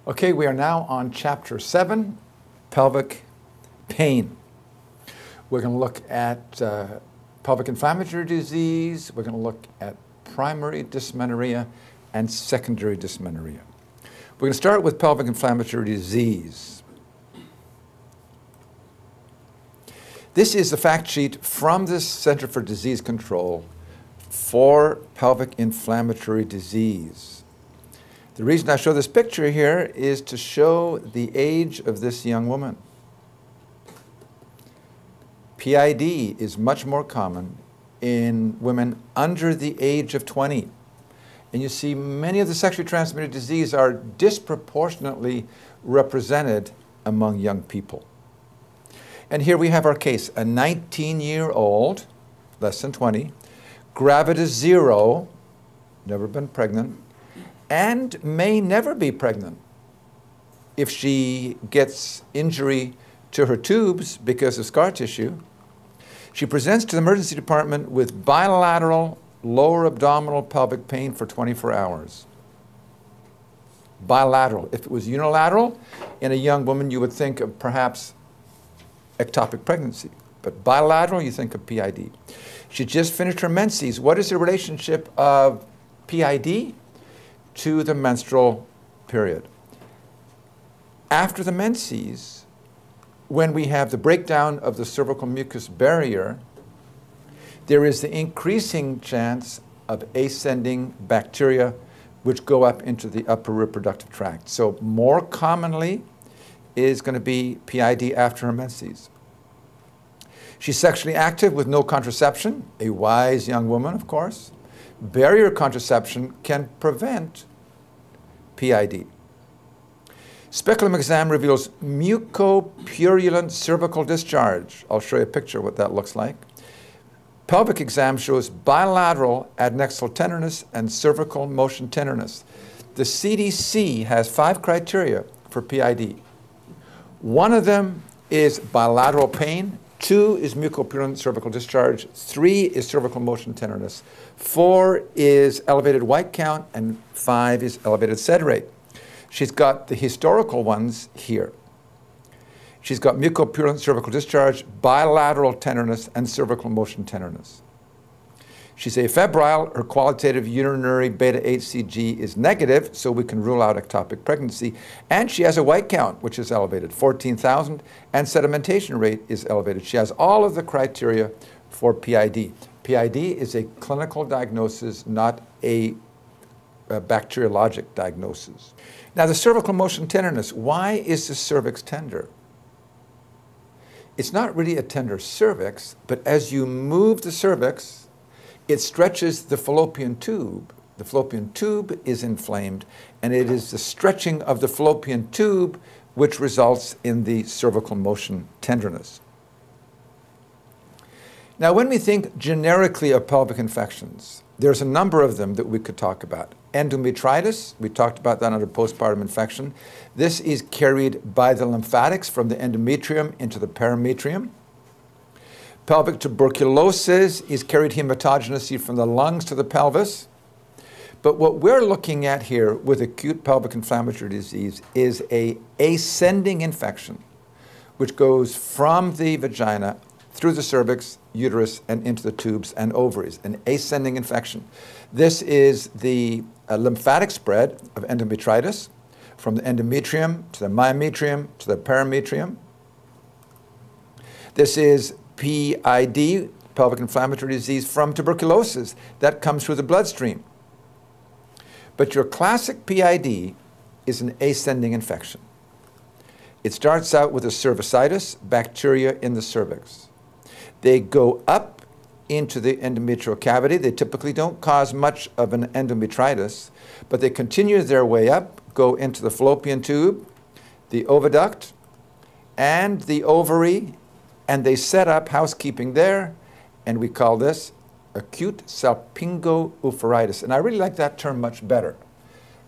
Okay, we are now on Chapter 7, Pelvic Pain. We're going to look at pelvic inflammatory disease. We're going to look at primary dysmenorrhea and secondary dysmenorrhea. We're going to start with pelvic inflammatory disease. This is the fact sheet from the Center for Disease Control for pelvic inflammatory disease. The reason I show this picture here is to show the age of this young woman. PID is much more common in women under the age of 20. And you see many of the sexually transmitted diseases are disproportionately represented among young people. And here we have our case, a 19-year-old, less than 20, gravid as 0, never been pregnant, and may never be pregnant if she gets injury to her tubes because of scar tissue. She presents to the emergency department with bilateral lower abdominal pelvic pain for 24 hours. Bilateral. If it was unilateral in a young woman, you would think of perhaps ectopic pregnancy. But bilateral, you think of PID. She just finished her menses. What is the relationship of PID to the menstrual period? After the menses, when we have the breakdown of the cervical mucus barrier, there is the increasing chance of ascending bacteria which go up into the upper reproductive tract. So more commonly is going to be PID after her menses. She's sexually active with no contraception, a wise young woman, of course. Barrier contraception can prevent PID. Speculum exam reveals mucopurulent cervical discharge. I'll show you a picture of what that looks like. Pelvic exam shows bilateral adnexal tenderness and cervical motion tenderness. The CDC has 5 criteria for PID. One of them is bilateral pain. 2 is mucopurulent cervical discharge. 3 is cervical motion tenderness. 4 is elevated white count, and 5 is elevated SED rate. She's got the historical ones here. She's got mucopurulent cervical discharge, bilateral tenderness, and cervical motion tenderness. She's afebrile. Her qualitative urinary beta-HCG is negative, so we can rule out ectopic pregnancy. And she has a white count, which is elevated, 14,000, and sedimentation rate is elevated. She has all of the criteria for PID. PID is a clinical diagnosis, not a bacteriologic diagnosis. Now, the cervical motion tenderness, why is the cervix tender? It's not really a tender cervix, but as you move the cervix, it stretches the fallopian tube. The fallopian tube is inflamed, and it is the stretching of the fallopian tube which results in the cervical motion tenderness. Now, when we think generically of pelvic infections, there's a number of them that we could talk about. Endometritis, we talked about that under postpartum infection. This is carried by the lymphatics from the endometrium into the perimetrium. Pelvic tuberculosis is carried hematogenously from the lungs to the pelvis. But what we're looking at here with acute pelvic inflammatory disease is an ascending infection, which goes from the vagina through the cervix, uterus, and into the tubes and ovaries, an ascending infection. This is the lymphatic spread of endometritis from the endometrium to the myometrium to the perimetrium. This is PID, pelvic inflammatory disease, from tuberculosis. That comes through the bloodstream. But your classic PID is an ascending infection. It starts out with a cervicitis, bacteria in the cervix. They go up into the endometrial cavity. They typically don't cause much of an endometritis, but they continue their way up, go into the fallopian tube, the oviduct, and the ovary, and they set up housekeeping there, and we call this acute salpingo-oophorytis. And I really like that term much better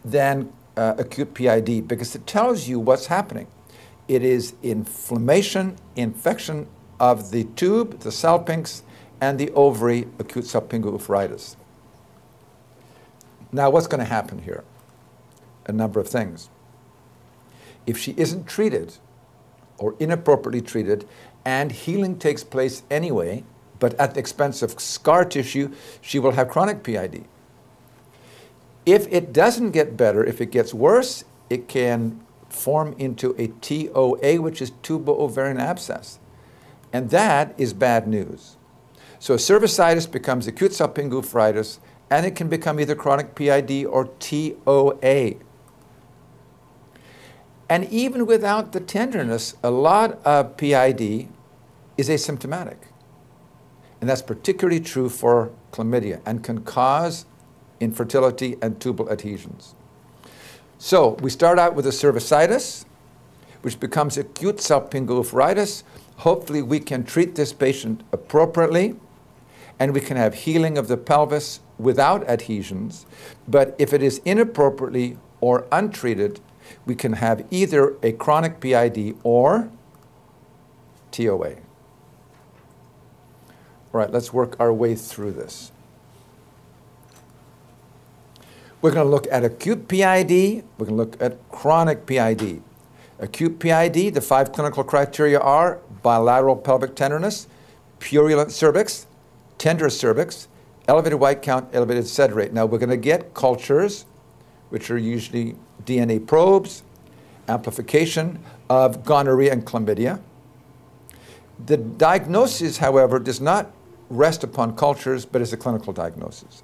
than acute PID because it tells you what's happening. It is inflammation, infection of the tube, the salpinx, and the ovary, acute salpingo-oophorytis. Now, what's going to happen here? A number of things. If she isn't treated or inappropriately treated and healing takes place anyway, but at the expense of scar tissue, she will have chronic PID. If it doesn't get better, if it gets worse, it can form into a TOA, which is tubo-ovarian abscess. And that is bad news. So cervicitis becomes acute salpingo-uveitis, and it can become either chronic PID or TOA. And even without the tenderness, a lot of PID is asymptomatic. And that's particularly true for chlamydia and can cause infertility and tubal adhesions. So we start out with a cervicitis, which becomes acute salpingo-uveitis. Hopefully we can treat this patient appropriately, and we can have healing of the pelvis without adhesions. But if it is inappropriately or untreated, we can have either a chronic PID or TOA. All right, let's work our way through this. We're going to look at acute PID. We're going to look at chronic PID. Acute PID, the 5 clinical criteria are bilateral pelvic tenderness, purulent cervix, tender cervix, elevated white count, elevated sed rate. Now, we're going to get cultures, which are usually DNA probes, amplification of gonorrhea and chlamydia. The diagnosis, however, does not rest upon cultures, but is a clinical diagnosis.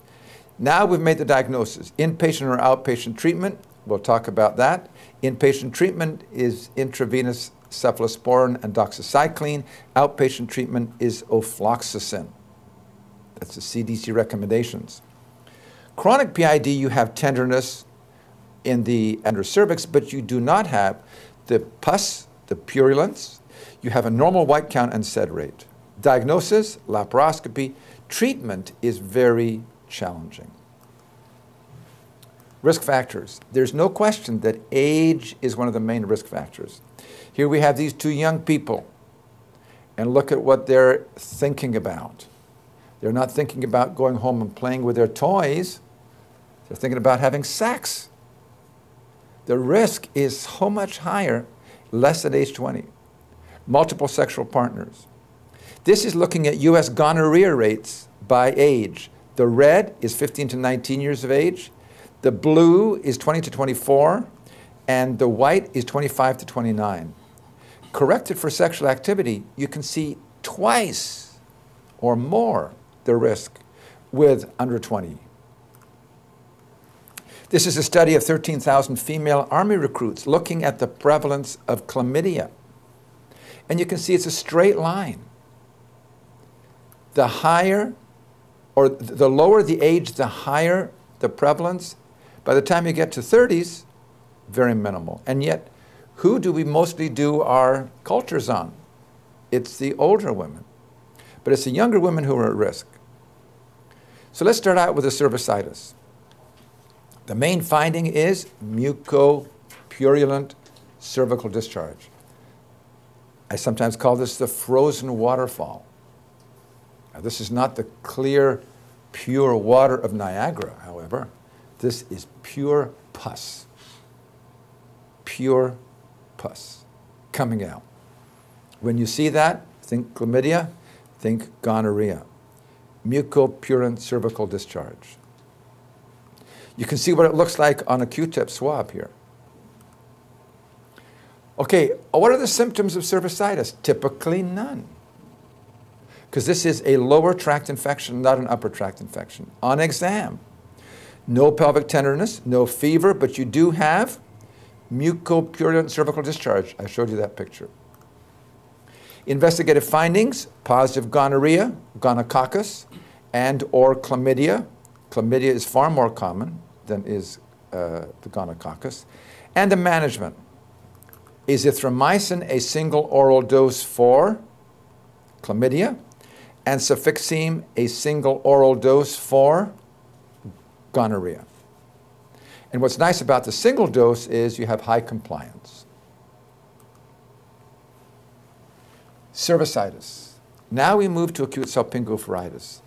Now we've made the diagnosis. Inpatient or outpatient treatment, we'll talk about that. Inpatient treatment is intravenous cephalosporin and doxycycline. Outpatient treatment is ofloxacin. That's the CDC recommendations. Chronic PID, you have tenderness in the under cervix, but you do not have the pus, the purulence. You have a normal white count and sed rate. Diagnosis, laparoscopy. Treatment is very challenging. Risk factors. There's no question that age is one of the main risk factors. Here we have these two young people, and look at what they're thinking about. They're not thinking about going home and playing with their toys. They're thinking about having sex. The risk is so much higher less than age 20. Multiple sexual partners. This is looking at U.S. gonorrhea rates by age. The red is 15 to 19 years of age. The blue is 20 to 24. And the white is 25 to 29. Corrected for sexual activity, you can see twice or more the risk with under 20. This is a study of 13,000 female Army recruits looking at the prevalence of chlamydia. And you can see it's a straight line. The higher, or the lower the age, the higher the prevalence. By the time you get to 30s, very minimal. And yet, who do we mostly do our cultures on? It's the older women. But it's the younger women who are at risk. So let's start out with the cervicitis. The main finding is mucopurulent cervical discharge. I sometimes call this the frozen waterfall. Now, this is not the clear, pure water of Niagara, however. This is pure pus. Pure pus coming out. When you see that, think chlamydia, think gonorrhea. Mucopurulent cervical discharge. You can see what it looks like on a Q-tip swab here. Okay, what are the symptoms of cervicitis? Typically none. Because this is a lower tract infection, not an upper tract infection. On exam, no pelvic tenderness, no fever, but you do have mucopurulent cervical discharge. I showed you that picture. Investigative findings, positive gonorrhea, gonococcus, and or chlamydia. Chlamydia is far more common than is the gonococcus. And the management. Azithromycin, a single oral dose for chlamydia, and cefixime, a single oral dose for gonorrhea. And what's nice about the single dose is you have high compliance. Cervicitis. Now we move to acute salpingo-uveitis.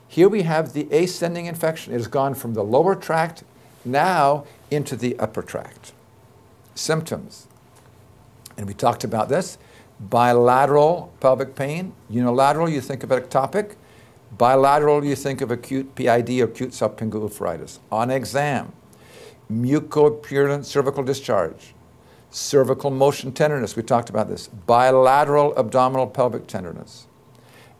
Here we have the ascending infection. It has gone from the lower tract now into the upper tract. Symptoms. And we talked about this. Bilateral pelvic pain. Unilateral, you think of ectopic. Bilateral, you think of acute PID or acute subpinguophoritis. On exam, mucopurulent cervical discharge, cervical motion tenderness, we talked about this, bilateral abdominal pelvic tenderness.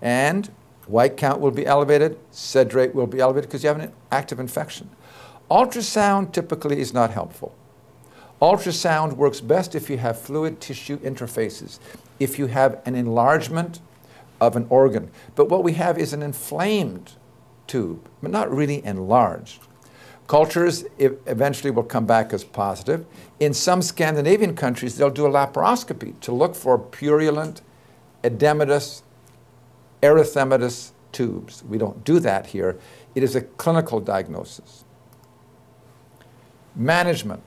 And white count will be elevated, sed rate will be elevated because you have an active infection. Ultrasound typically is not helpful. Ultrasound works best if you have fluid tissue interfaces, if you have an enlargement of an organ. But what we have is an inflamed tube, but not really enlarged. Cultures eventually will come back as positive. In some Scandinavian countries, they'll do a laparoscopy to look for purulent, edematous, erythematous tubes. We don't do that here. It is a clinical diagnosis. Management,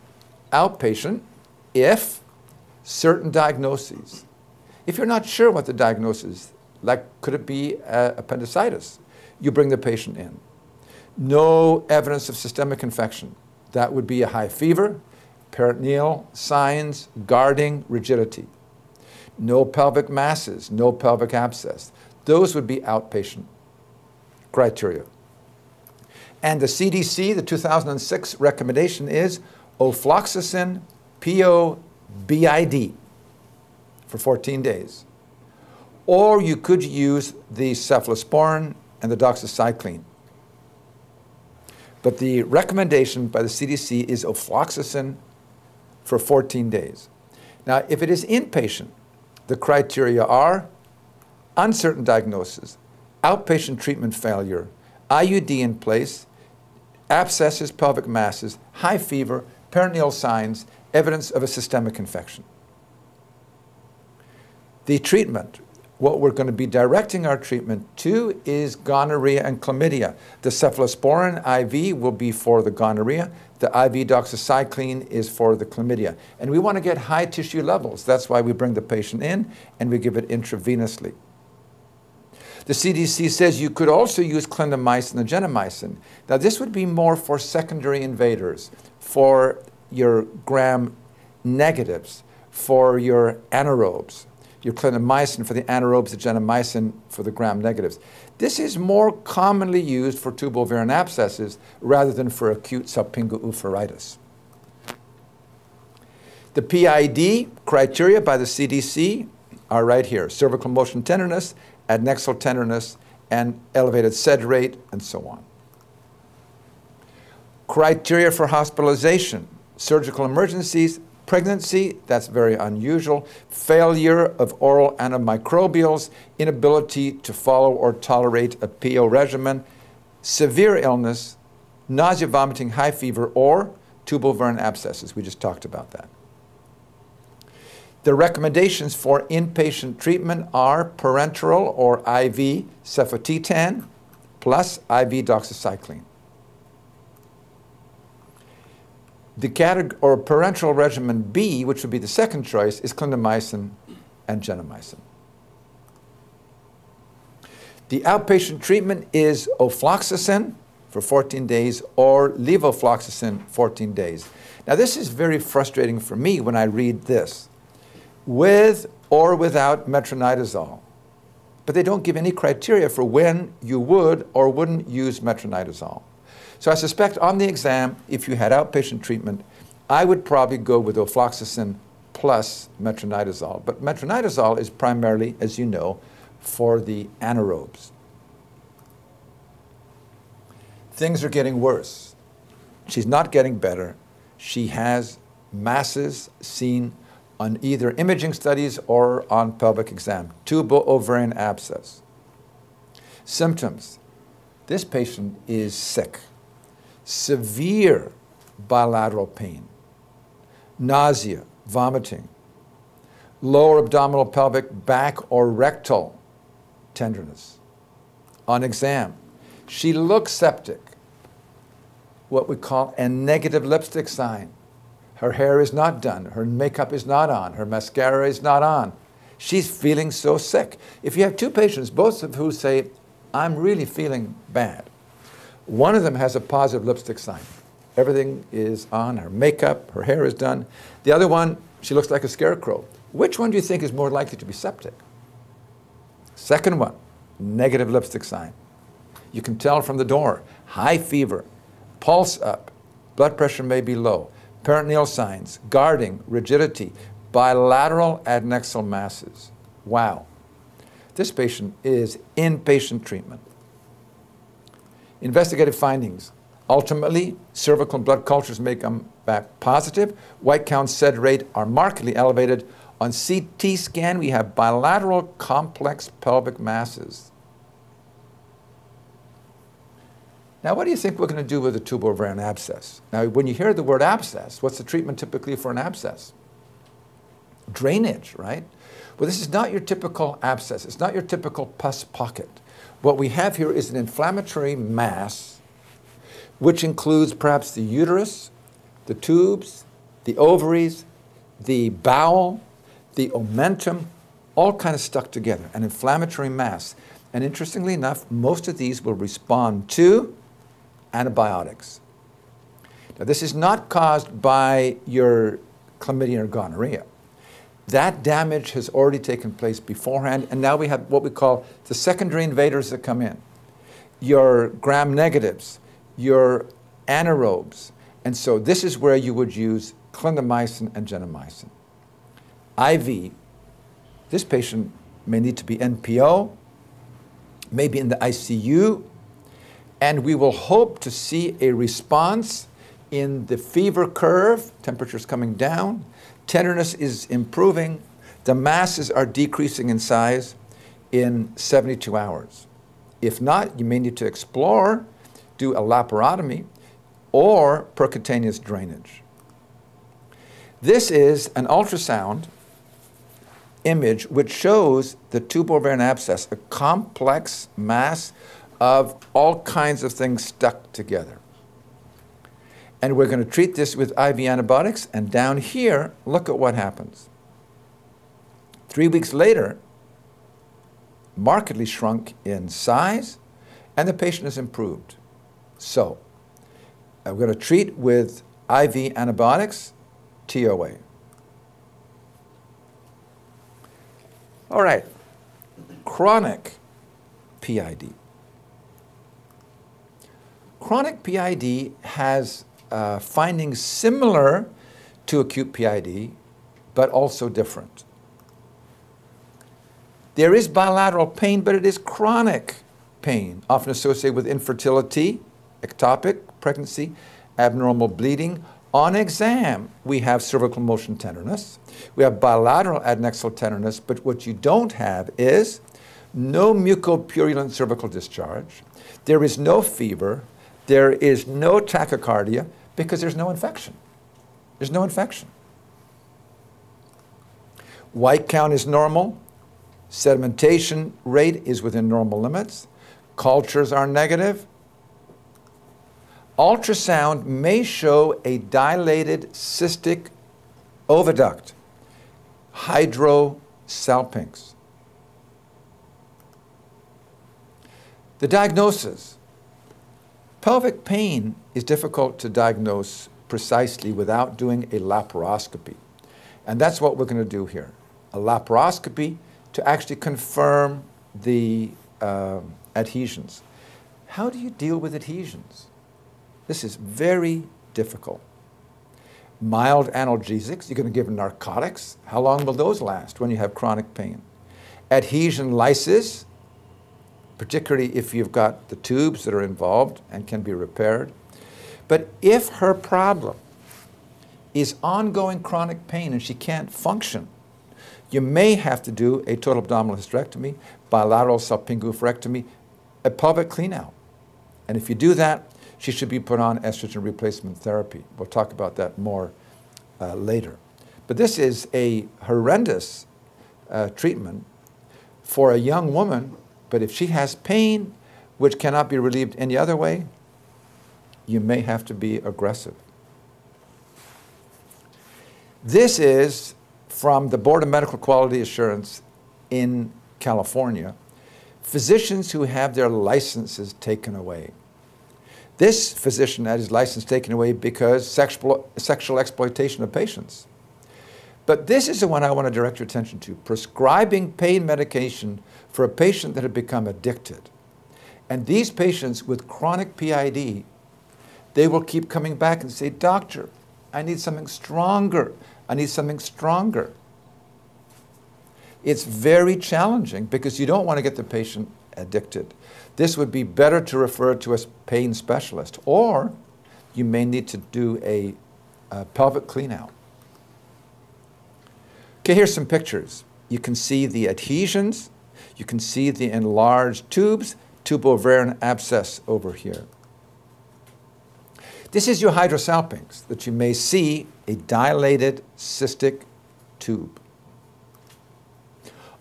outpatient, if certain diagnoses. If you're not sure what the diagnosis is, like could it be appendicitis, you bring the patient in. No evidence of systemic infection. That would be a high fever, peritoneal signs, guarding, rigidity. No pelvic masses, no pelvic abscess. Those would be outpatient criteria. And the CDC, the 2006 recommendation is ofloxacin, PO-BID for 14 days. Or you could use the cephalosporin and the doxycycline. But the recommendation by the CDC is ofloxacin for 14 days. Now, if it is inpatient, the criteria are uncertain diagnosis, outpatient treatment failure, IUD in place, abscesses, pelvic masses, high fever, peritoneal signs, evidence of a systemic infection. The treatment, what we're going to be directing our treatment to is gonorrhea and chlamydia. The cephalosporin IV will be for the gonorrhea. The IV doxycycline is for the chlamydia. And we want to get high tissue levels. That's why we bring the patient in and we give it intravenously. The CDC says you could also use clindamycin and gentamicin. Now this would be more for secondary invaders, for your gram negatives, for your anaerobes. Your clindamycin for the anaerobes, the gentamicin for the gram negatives. This is more commonly used for tubo-ovarian abscesses rather than for acute subpinguophoritis. The PID criteria by the CDC are right here. Cervical motion tenderness, adnexal tenderness, and elevated sed rate, and so on. Criteria for hospitalization, surgical emergencies, pregnancy, that's very unusual, failure of oral antimicrobials, inability to follow or tolerate a PO regimen, severe illness, nausea, vomiting, high fever, or tubo-ovarian abscesses. We just talked about that. The recommendations for inpatient treatment are parenteral or IV cefotetan plus IV doxycycline. The parenteral regimen B, which would be the second choice, is clindamycin and gentamicin. The outpatient treatment is ofloxacin for 14 days or levofloxacin 14 days. Now this is very frustrating for me when I read this. With or without metronidazole. But they don't give any criteria for when you would or wouldn't use metronidazole. So I suspect on the exam, if you had outpatient treatment, I would probably go with ofloxacin plus metronidazole. But metronidazole is primarily, as you know, for the anaerobes. Things are getting worse. She's not getting better. She has masses seen on either imaging studies or on pelvic exam, tubo-ovarian abscess. Symptoms. This patient is sick. Severe bilateral pain, nausea, vomiting, lower abdominal pelvic, back or rectal tenderness. On exam, she looks septic, what we call a negative lipstick sign. Her hair is not done, her makeup is not on, her mascara is not on. She's feeling so sick. If you have two patients, both of who say, I'm really feeling bad, one of them has a positive lipstick sign. Everything is on, her makeup, her hair is done. The other one, She looks like a scarecrow. Which one do you think is more likely to be septic? Second one, negative lipstick sign. You can tell from the door, high fever, pulse up, blood pressure may be low, peritoneal signs, guarding, rigidity, bilateral adnexal masses. Wow. This patient is inpatient treatment. Investigative findings. Ultimately, cervical and blood cultures may come back positive. White count SED rate are markedly elevated. On CT scan, we have bilateral complex pelvic masses. Now, what do you think we're going to do with a tubal ovarian abscess? Now, when you hear the word abscess, what's the treatment typically for an abscess? Drainage, right? Well, this is not your typical abscess. It's not your typical pus pocket. What we have here is an inflammatory mass, which includes perhaps the uterus, the tubes, the ovaries, the bowel, the omentum, all kind of stuck together, an inflammatory mass. And interestingly enough, most of these will respond to antibiotics. Now, this is not caused by your chlamydia or gonorrhea. That damage has already taken place beforehand, and now we have what we call the secondary invaders that come in. Your gram-negatives, your anaerobes, and so this is where you would use clindamycin and gentamicin. IV, this patient may need to be NPO, maybe in the ICU, and we will hope to see a response in the fever curve, temperature's coming down, tenderness is improving, the masses are decreasing in size in 72 hours. If not, you may need to explore, do a laparotomy, or percutaneous drainage. This is an ultrasound image which shows the tubal ovarian abscess, a complex mass of all kinds of things stuck together. And we're going to treat this with IV antibiotics, and down here, look at what happens. 3 weeks later, markedly shrunk in size, and the patient is improved. So, we're going to treat with IV antibiotics, TOA. All right, chronic PID. Chronic PID has findings similar to acute PID, but also different. There is bilateral pain, but it is chronic pain, often associated with infertility, ectopic pregnancy, abnormal bleeding. On exam, we have cervical motion tenderness. We have bilateral adnexal tenderness, but what you don't have is no mucopurulent cervical discharge. There is no fever. There is no tachycardia because there's no infection. There's no infection. White count is normal. Sedimentation rate is within normal limits. Cultures are negative. Ultrasound may show a dilated cystic oviduct, hydrosalpinx. The diagnosis. Pelvic pain is difficult to diagnose precisely without doing a laparoscopy. And that's what we're going to do here. A laparoscopy to actually confirm the adhesions. How do you deal with adhesions? This is very difficult. Mild analgesics, you're going to give them narcotics. How long will those last when you have chronic pain? Adhesion lysis, particularly if you've got the tubes that are involved and can be repaired. But if her problem is ongoing chronic pain and she can't function, you may have to do a total abdominal hysterectomy, bilateral salpingoophorectomy, a pelvic clean-out. And if you do that, she should be put on estrogen replacement therapy. We'll talk about that more later. But this is a horrendous treatment for a young woman, but if she has pain which cannot be relieved any other way, you may have to be aggressive. This is from the Board of Medical Quality Assurance in California, physicians who have their licenses taken away. This physician had his license taken away because sexual exploitation of patients. But this is the one I want to direct your attention to, prescribing pain medication for a patient that had become addicted. And these patients with chronic PID, they will keep coming back and say, doctor, I need something stronger. I need something stronger. It's very challenging because you don't want to get the patient addicted. This would be better to refer to a pain specialist, or you may need to do a pelvic clean out. Okay, here's some pictures. You can see the adhesions. You can see the enlarged tubes, tubo-ovarian abscess over here. This is your hydrosalpinx, that you may see a dilated cystic tube.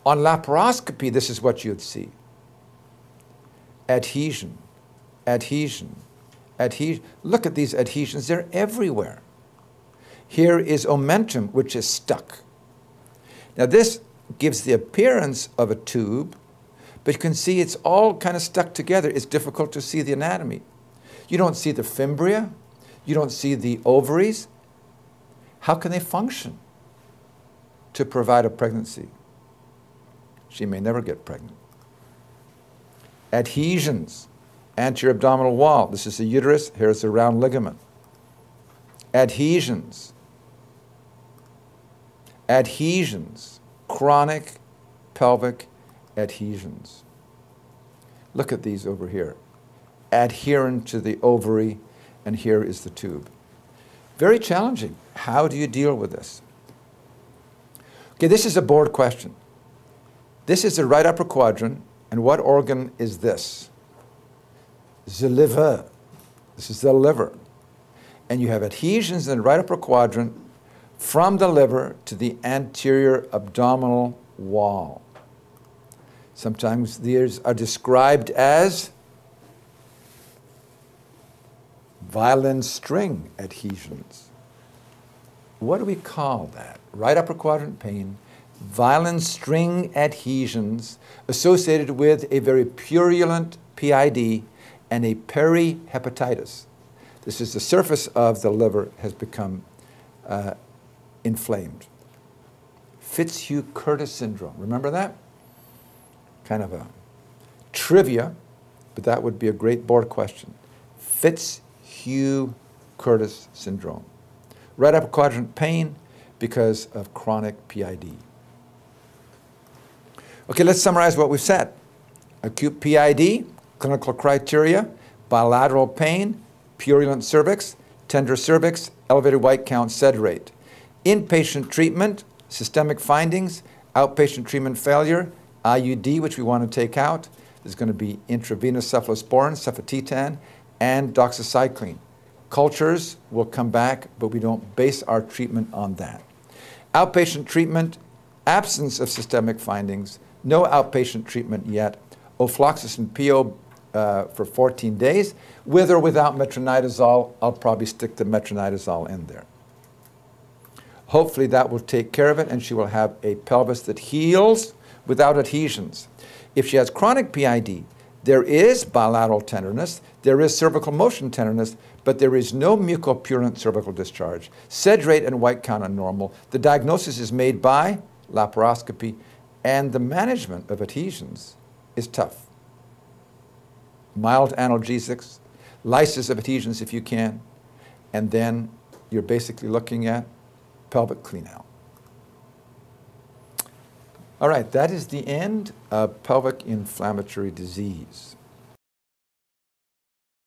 On laparoscopy, this is what you'd see. Adhesion, adhesion, adhesion. Look at these adhesions, they're everywhere. Here is omentum, which is stuck. Now this gives the appearance of a tube, but you can see it's all kind of stuck together. It's difficult to see the anatomy. You don't see the fimbria. You don't see the ovaries. How can they function to provide a pregnancy? She may never get pregnant. Adhesions, anterior abdominal wall. This is the uterus. Here's the round ligament. Adhesions. Adhesions, chronic pelvic adhesions. Look at these over here. Adherent to the ovary, and here is the tube. Very challenging. How do you deal with this? Okay, this is a board question. This is the right upper quadrant, and what organ is this? The liver. This is the liver. And you have adhesions in the right upper quadrant from the liver to the anterior abdominal wall. Sometimes these are described as violin string adhesions. What do we call that? Right upper quadrant pain, violin string adhesions associated with a very purulent PID and a perihepatitis. This is the surface of the liver has become inflamed. Fitzhugh-Curtis syndrome. Remember that? Kind of a trivia, but that would be a great board question. Fitzhugh-Curtis syndrome. Right upper quadrant pain because of chronic PID. Okay, let's summarize what we've said. Acute PID, clinical criteria, bilateral pain, purulent cervix, tender cervix, elevated white count, SED rate. Inpatient treatment, systemic findings, outpatient treatment failure, IUD, which we want to take out. There's going to be intravenous cephalosporin, cefotetan, and doxycycline. Cultures will come back, but we don't base our treatment on that. Outpatient treatment, absence of systemic findings, no outpatient treatment yet. Ofloxacin PO for 14 days. With or without metronidazole, I'll probably stick the metronidazole in there. Hopefully that will take care of it, and she will have a pelvis that heals without adhesions. If she has chronic PID, there is bilateral tenderness, there is cervical motion tenderness, but there is no mucopurulent cervical discharge. SED rate and white count are normal. The diagnosis is made by laparoscopy, and the management of adhesions is tough. Mild analgesics, lysis of adhesions if you can, and then you're basically looking at pelvic clean out. All right, that is the end of pelvic inflammatory disease.